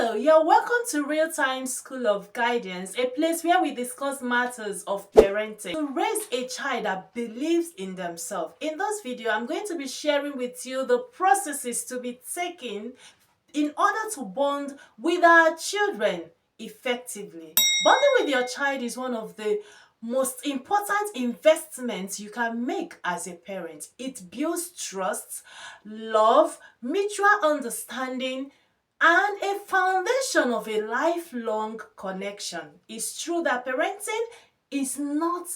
Hello, you're welcome to Real Time School of Guidance, a place where we discuss matters of parenting to raise a child that believes in themselves. In this video, I'm going to be sharing with you the processes to be taken in order to bond with our children effectively. Bonding with your child is one of the most important investments you can make as a parent. It builds trust, love, mutual understanding, and a foundation of a lifelong connection. It's true that parenting is not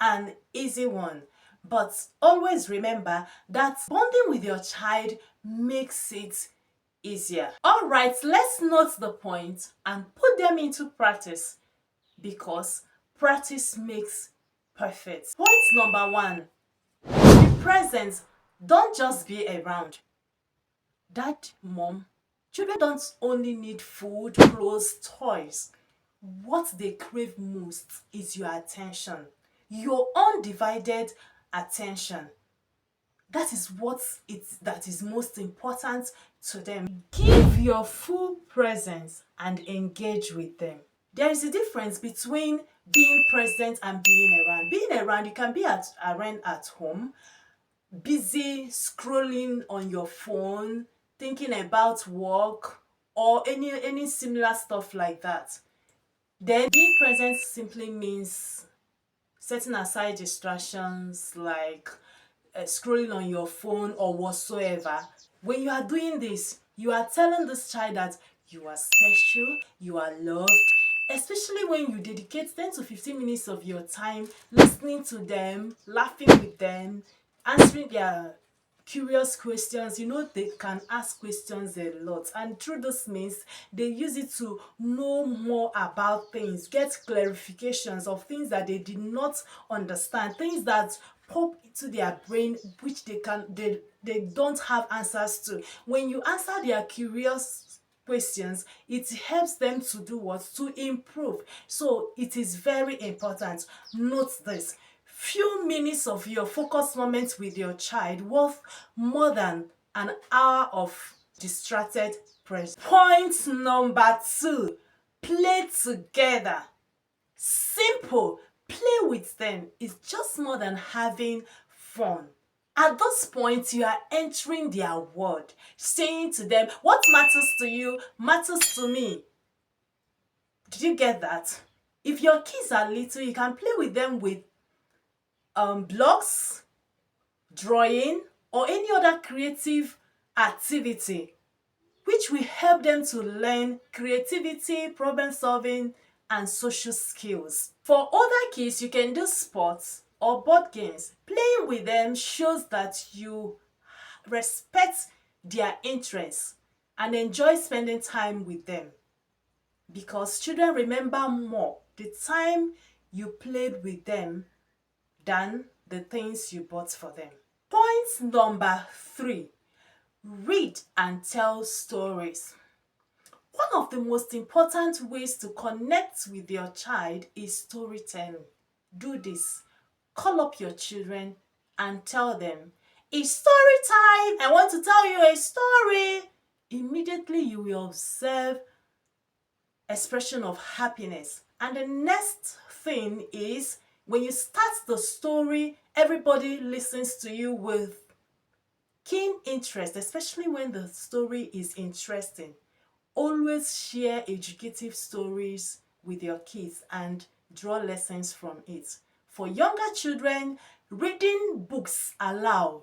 an easy one, but always remember that bonding with your child makes it easier. All right, let's note the point and put them into practice because practice makes perfect. Point number one, be present. Don't just be around. Dad, mom, children don't only need food, clothes, toys. What they crave most is your attention, your undivided attention. That is that is most important to them. Give your full presence and engage with them. There is a difference between being present and being around. Being around, you can be around at home, busy scrolling on your phone, thinking about work or any similar stuff like that. Then being present simply means setting aside distractions like scrolling on your phone or whatsoever. When you are doing this, you are telling this child that you are special, you are loved, especially when you dedicate 10 to 15 minutes of your time listening to them, laughing with them, answering their curious questions. You know, they can ask questions a lot, and through this means they use it to know more about things, get clarifications of things that they did not understand, things that pop into their brain which they don't have answers to. When you answer their curious questions, it helps them to do what? To improve. So it is very important. Note this: few minutes of your focus moments with your child worth more than an hour of distracted presence. Point number two, play together. Simple. Play with them is just more than having fun. At this point, you are entering their world, saying to them, what matters to you matters to me. Did you get that? If your kids are little, you can play with them with blocks, drawing, or any other creative activity which will help them to learn creativity, problem solving, and social skills. For older kids, you can do sports or board games. Playing with them shows that you respect their interests and enjoy spending time with them, because children remember more the time you played with them than the things you bought for them. Point number three, read and tell stories. One of the most important ways to connect with your child is storytelling. Do this. Call up your children and tell them, it's story time, I want to tell you a story. Immediately you will observe expression of happiness. And the next thing is, when you start the story, everybody listens to you with keen interest, especially when the story is interesting. Always share educative stories with your kids and draw lessons from it. For younger children, reading books aloud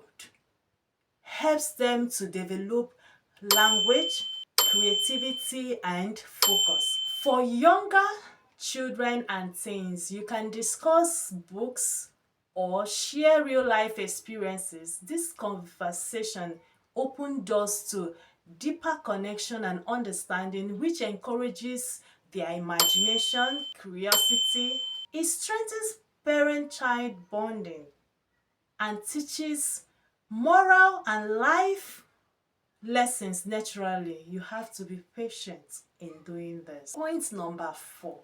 helps them to develop language, creativity, and focus. For younger children and teens, you can discuss books or share real life experiences. This conversation opens doors to deeper connection and understanding, which encourages their imagination, curiosity. It strengthens parent-child bonding and teaches moral and life lessons naturally. You have to be patient in doing this. Point number four,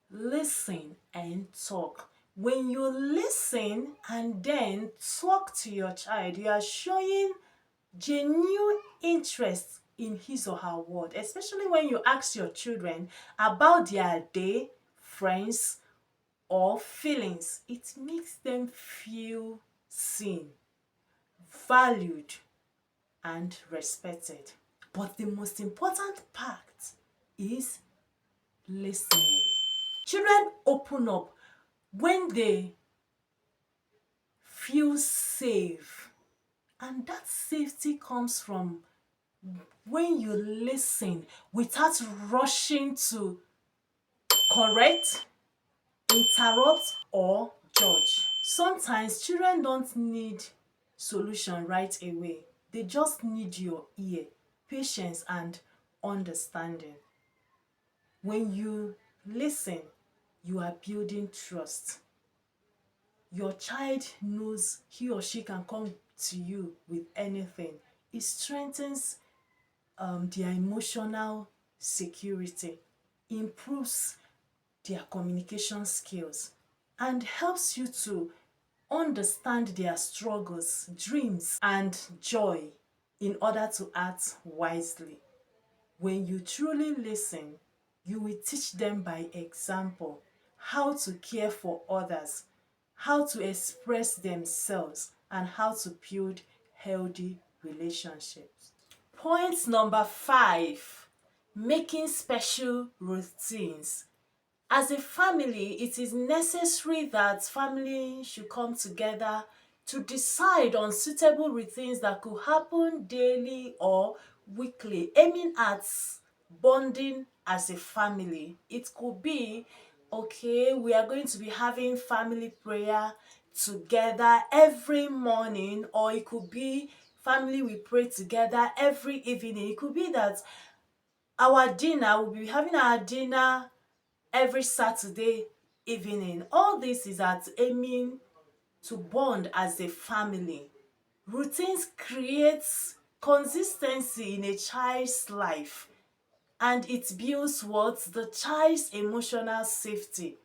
listen and talk. When you listen and then talk to your child, you are showing genuine interest in his or her world, especially when you ask your children about their day, friends, or feelings. It makes them feel seen, valued, and respected. But the most important part is listening. Children open up when they feel safe, and that safety comes from when you listen without rushing to correct, interrupt, or judge. Sometimes children don't need solution right away. They just need your ear, patience, and understanding. When you listen, you are building trust. Your child knows he or she can come to you with anything. It strengthens their emotional security, improves their communication skills, and helps you to understand their struggles, dreams, and joy in order to act wisely. When you truly listen, you will teach them by example how to care for others, how to express themselves, and how to build healthy relationships. Point number 5, making special routines. As a family, it is necessary that family should come together to decide on suitable routines that could happen daily or weekly, aiming at bonding as a family. It could be, okay, we are going to be having family prayer together every morning, or it could be family we pray together every evening. It could be that our dinner, we'll be having our dinner every Saturday evening. All this is at aiming to bond as a family. Routines creates consistency in a child's life, and it builds what? The child's emotional safety.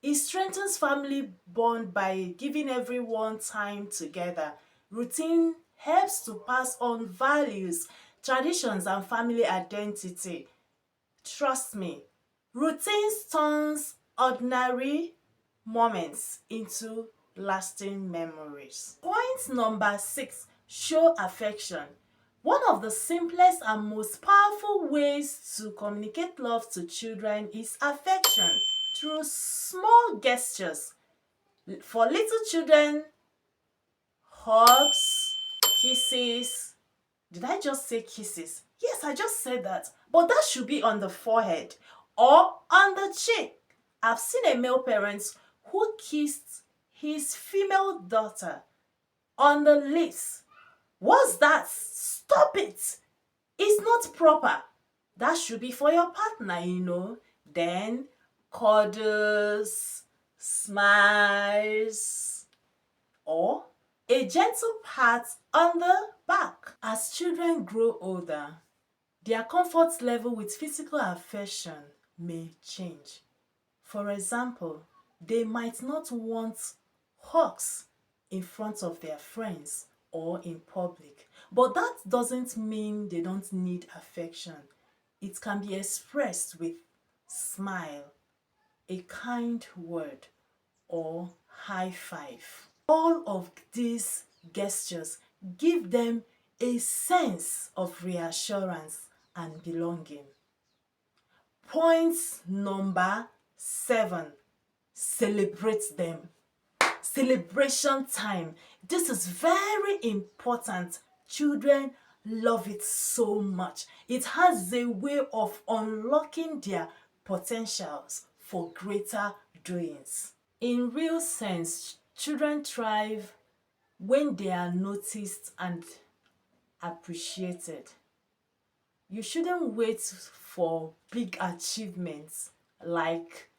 It strengthens family bond by giving everyone time together. Routine helps to pass on values, traditions, and family identity. Trust me, routines turns ordinary moments into lasting memories. Point number 6, show affection. One of the simplest and most powerful ways to communicate love to children is affection through small gestures. For little children, hugs, kisses. Did I just say kisses? Yes, I just said that. But that should be on the forehead or on the cheek. I've seen a male parent who kissed his female daughter on the lips. What's that? Stop it! It's not proper. That should be for your partner. Then cuddles, smiles, or a gentle pat on the back. As children grow older, their comfort level with physical affection may change. For example, they might not want hugs in front of their friends or in public. But that doesn't mean they don't need affection. It can be expressed with smile, a kind word, or high five. All of these gestures give them a sense of reassurance and belonging. Point number 7, celebrate them. Celebration time. This is very important. Children love it so much. It has a way of unlocking their potentials for greater doings. In real sense, children thrive when they are noticed and appreciated. You shouldn't wait for big achievements like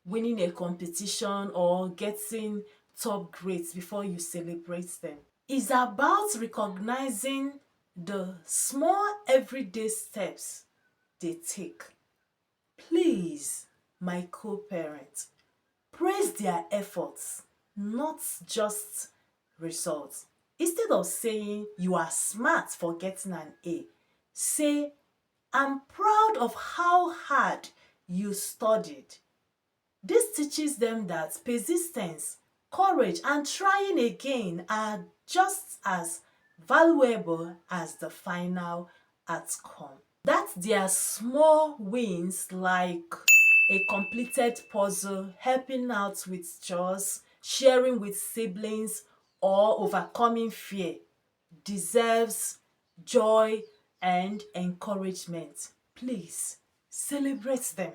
winning a competition or getting top grades before you celebrate them. It's about recognizing the small everyday steps they take. Please, my co-parent, praise their efforts, not just results. Instead of saying you are smart for getting an A, say I'm proud of how hard you studied. This teaches them that persistence, courage, and trying again are just as valuable as the final outcome. That there are small wins like a completed puzzle, helping out with chores, sharing with siblings, or overcoming fear deserves joy and encouragement. Please celebrate them.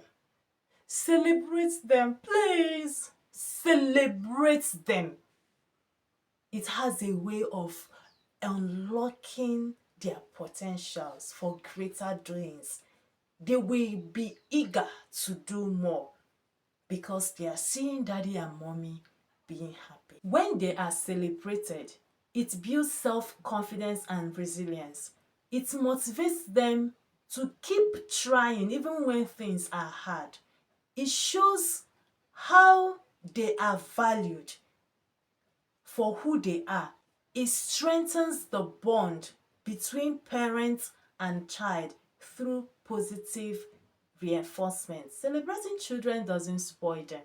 Celebrate them, please. Celebrate them. It has a way of unlocking their potentials for greater doings. They will be eager to do more because they are seeing daddy and mommy being happy. When they are celebrated, it builds self-confidence and resilience. It motivates them to keep trying even when things are hard. It shows how they are valued for who they are. It strengthens the bond between parent and child through positive reinforcement. Celebrating children doesn't spoil them.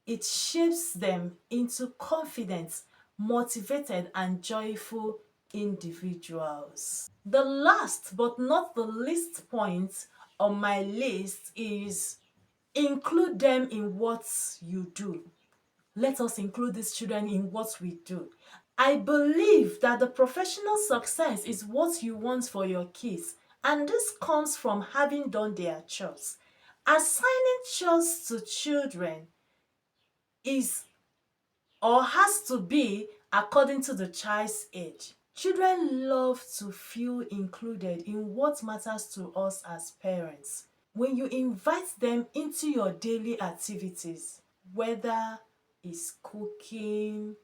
It shapes them into confident, motivated, and joyful individuals. The last but not the least point on my list is include them in what you do. Let us include these children in what we do. I believe that the professional success is what you want for your kids, and this comes from having done their chores. Assigning chores to children is or has to be according to the child's age. Children love to feel included in what matters to us as parents. When you invite them into your daily activities, whether it's cooking,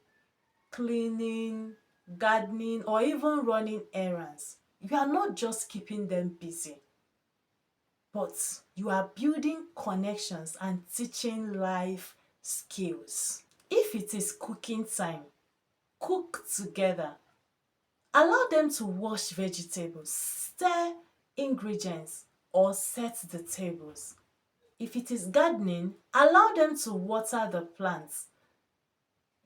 cleaning, gardening, or even running errands, you are not just keeping them busy, but you are building connections and teaching life skills. If it is cooking time, cook together. Allow them to wash vegetables, stir ingredients, or set the tables. If it is gardening, allow them to water the plants,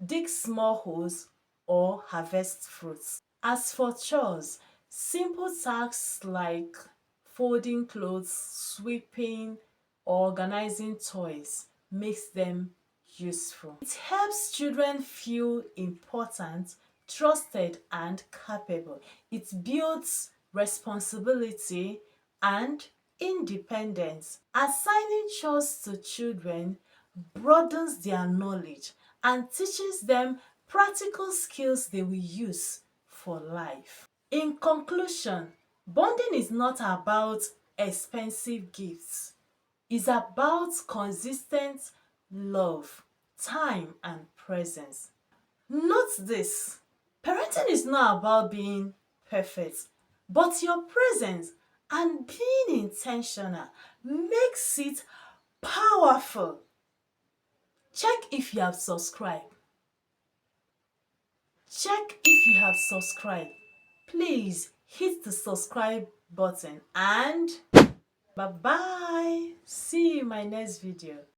dig small holes, or harvest fruits. As for chores, simple tasks like folding clothes, sweeping, or organizing toys makes them useful. It helps children feel important, trusted, and capable. It builds responsibility and independence. Assigning chores to children broadens their knowledge and teaches them practical skills they will use for life. In conclusion, bonding is not about expensive gifts. It's about consistent love, time, and presence. Note this: parenting is not about being perfect, but your presence and being intentional makes it powerful. Check if you have subscribed. Check if you have subscribed. Please hit the subscribe button and bye bye. See you in my next video.